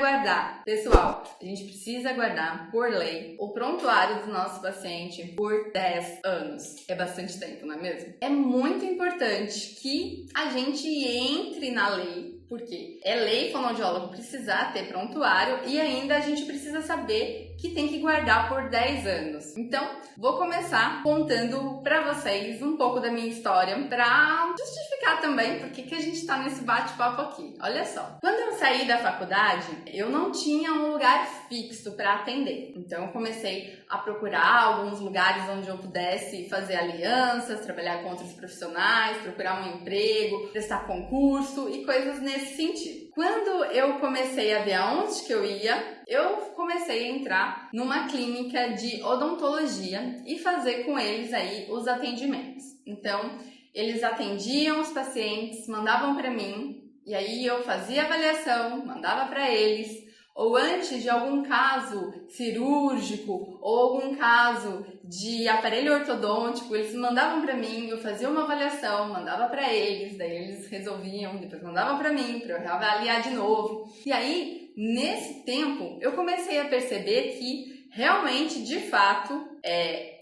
guardar, pessoal, a gente precisa guardar, por lei, o prontuário do nosso paciente por 10 anos. É bastante tempo, não é mesmo? É muito importante que a gente entre na lei, porque é lei fonoaudiólogo precisar ter prontuário e ainda a gente precisa saber que tem que guardar por 10 anos. Então, vou começar contando pra vocês um pouco da minha história pra justificar também por que a gente tá nesse bate-papo aqui. Olha só, quando eu saí da faculdade, eu não tinha um lugar fixo pra atender. Então, eu comecei a procurar alguns lugares onde eu pudesse fazer alianças, trabalhar com outros profissionais, procurar um emprego, prestar concurso e coisas nesse sentido. Quando eu comecei a ver aonde que eu ia, eu comecei a entrar numa clínica de odontologia e fazer com eles aí os atendimentos. Então, eles atendiam os pacientes, mandavam para mim, e aí eu fazia avaliação, mandava para eles, ou antes de algum caso cirúrgico ou algum caso de aparelho ortodôntico, eles mandavam para mim, eu fazia uma avaliação, mandava para eles, daí eles resolviam, depois mandavam para mim, para eu reavaliar de novo. E aí, nesse tempo, eu comecei a perceber que realmente, de fato,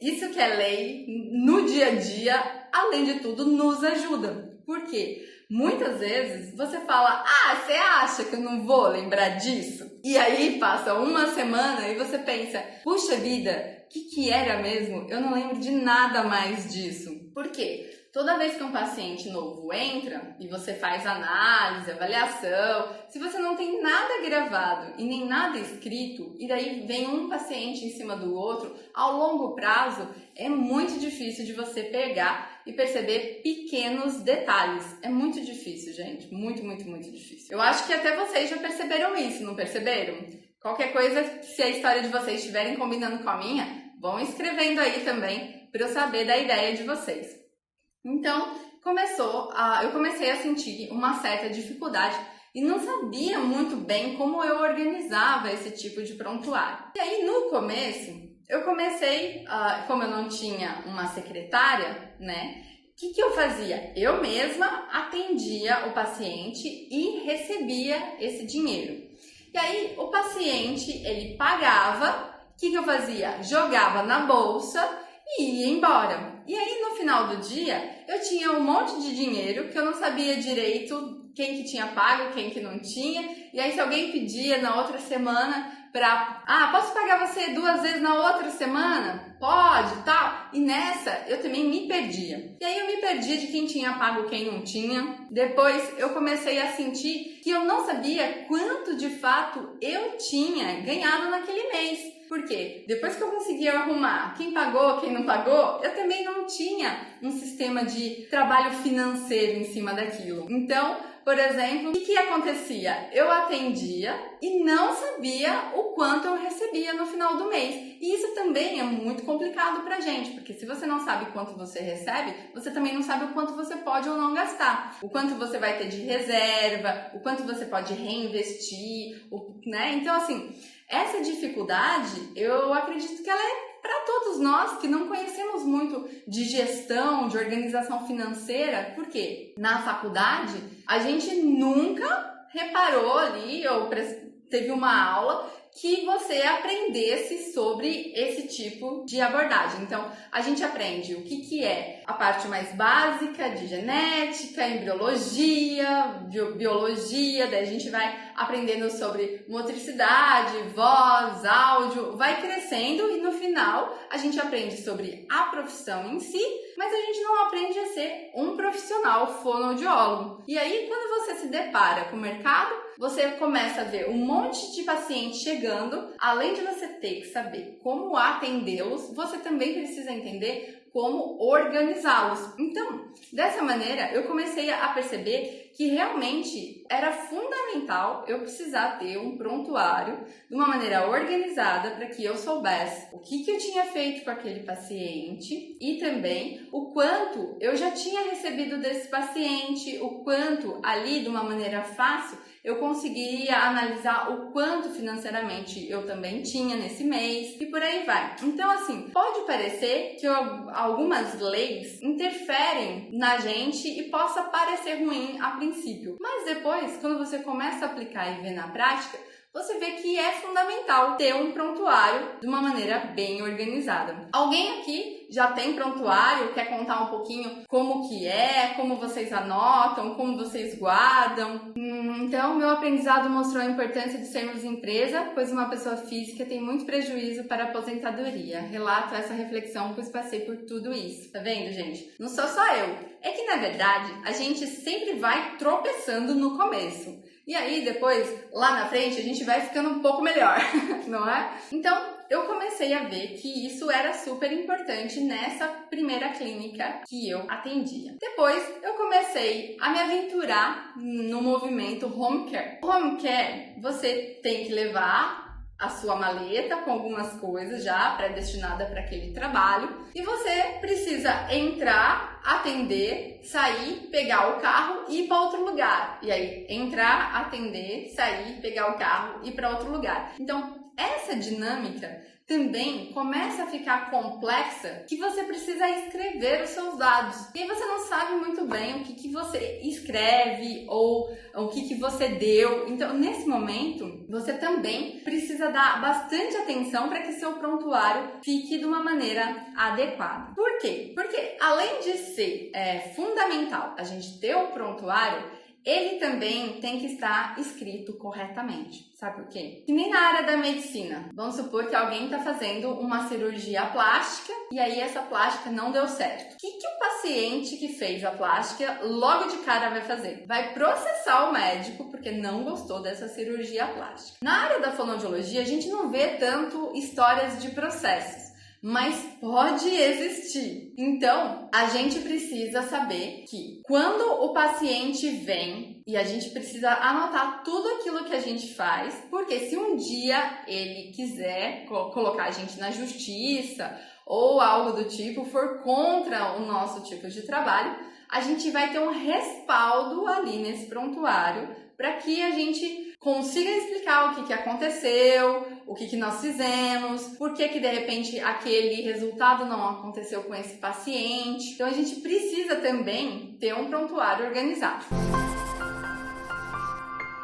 isso que é lei no dia a dia, além de tudo, nos ajuda. Por quê? Muitas vezes você fala, você acha que eu não vou lembrar disso? E aí passa uma semana e você pensa, puxa vida, o que era mesmo? Eu não lembro de nada mais disso. Por quê? Toda vez que um paciente novo entra e você faz análise, avaliação, se você não tem nada gravado e nem nada escrito, e daí vem um paciente em cima do outro, ao longo prazo é muito difícil de você pegar e perceber pequenos detalhes. É muito difícil, gente. Muito, muito, muito difícil. Eu acho que até vocês já perceberam isso, não perceberam? Qualquer coisa, se a história de vocês estiverem combinando com a minha, vão escrevendo aí também para eu saber da ideia de vocês. Então, eu comecei a sentir uma certa dificuldade e não sabia muito bem como eu organizava esse tipo de prontuário. E aí, no começo, eu comecei, como eu não tinha uma secretária, né? O que eu fazia? Eu mesma atendia o paciente e recebia esse dinheiro. E aí, o paciente, ele pagava, o que eu fazia? Jogava na bolsa e ia embora. E aí, no final do dia, eu tinha um monte de dinheiro que eu não sabia direito quem que tinha pago, quem que não tinha. E aí, se alguém pedia na outra semana posso pagar você 2 vezes na outra semana? Pode, tal. E nessa, eu também me perdia. E aí, eu me perdia de quem tinha pago, quem não tinha. Depois, eu comecei a sentir que eu não sabia quanto, de fato, eu tinha ganhado naquele mês. Por quê? Depois que eu conseguia arrumar quem pagou, quem não pagou, eu também não tinha um sistema de trabalho financeiro em cima daquilo. Então, por exemplo, o que acontecia? Eu atendia e não sabia o quanto eu recebia no final do mês. E isso também é muito complicado pra gente, porque se você não sabe quanto você recebe, você também não sabe o quanto você pode ou não gastar. O quanto você vai ter de reserva, o quanto você pode reinvestir, né? Então, assim, essa dificuldade, eu acredito que ela é para todos nós que não conhecemos muito de gestão, de organização financeira. Por quê? Na faculdade, a gente nunca reparou ali ou teve uma aula que você aprendesse sobre esse tipo de abordagem. Então, a gente aprende o que é a parte mais básica de genética, embriologia, biologia, daí a gente vai aprendendo sobre motricidade, voz, áudio, vai crescendo e no final a gente aprende sobre a profissão em si, mas a gente não aprende a ser um profissional fonoaudiólogo. E aí, quando você se depara com o mercado, você começa a ver um monte de pacientes chegando, além de você ter que saber como atendê-los, você também precisa entender como organizá-los. Então, dessa maneira, eu comecei a perceber que realmente era fundamental eu precisar ter um prontuário de uma maneira organizada para que eu soubesse o que eu tinha feito com aquele paciente e também o quanto eu já tinha recebido desse paciente, o quanto ali de uma maneira fácil eu conseguiria analisar o quanto financeiramente eu também tinha nesse mês e por aí vai. Então, assim, pode parecer que algumas leis interferem na gente e possa parecer ruim a princípio, mas depois, quando você começa a aplicar e ver na prática, você vê que é fundamental ter um prontuário de uma maneira bem organizada. Alguém aqui já tem prontuário? Quer contar um pouquinho como que é, como vocês anotam, como vocês guardam? Então, meu aprendizado mostrou a importância de sermos empresa, pois uma pessoa física tem muito prejuízo para a aposentadoria. Relato essa reflexão, pois passei por tudo isso. Tá vendo, gente? Não sou só eu. É que, na verdade, a gente sempre vai tropeçando no começo. E aí, depois, lá na frente, a gente vai ficando um pouco melhor, não é? Então, eu comecei a ver que isso era super importante nessa primeira clínica que eu atendia. Depois, eu comecei a me aventurar no movimento home care. Home care, você tem que levar a sua maleta com algumas coisas já predestinada para aquele trabalho e você precisa entrar, atender, sair, pegar o carro e ir para outro lugar. E aí, entrar, atender, sair, pegar o carro e ir para outro lugar. Então, essa dinâmica também começa a ficar complexa, que você precisa escrever os seus dados. E aí você não sabe muito bem o que você escreve ou o que você deu. Então, nesse momento, você também precisa dar bastante atenção para que seu prontuário fique de uma maneira adequada. Por quê? Porque além de ser fundamental a gente ter o prontuário, ele também tem que estar escrito corretamente. Sabe por quê? Que nem na área da medicina. Vamos supor que alguém está fazendo uma cirurgia plástica e aí essa plástica não deu certo. O que o paciente que fez a plástica logo de cara vai fazer? Vai processar o médico porque não gostou dessa cirurgia plástica. Na área da fonoaudiologia, a gente não vê tanto histórias de processos, mas pode existir. Então, a gente precisa saber que quando o paciente vem e a gente precisa anotar tudo aquilo que a gente faz, porque se um dia ele quiser colocar a gente na justiça ou algo do tipo, for contra o nosso tipo de trabalho, a gente vai ter um respaldo ali nesse prontuário para que a gente consiga explicar o que aconteceu, o que nós fizemos, por que de repente aquele resultado não aconteceu com esse paciente. Então a gente precisa também ter um prontuário organizado.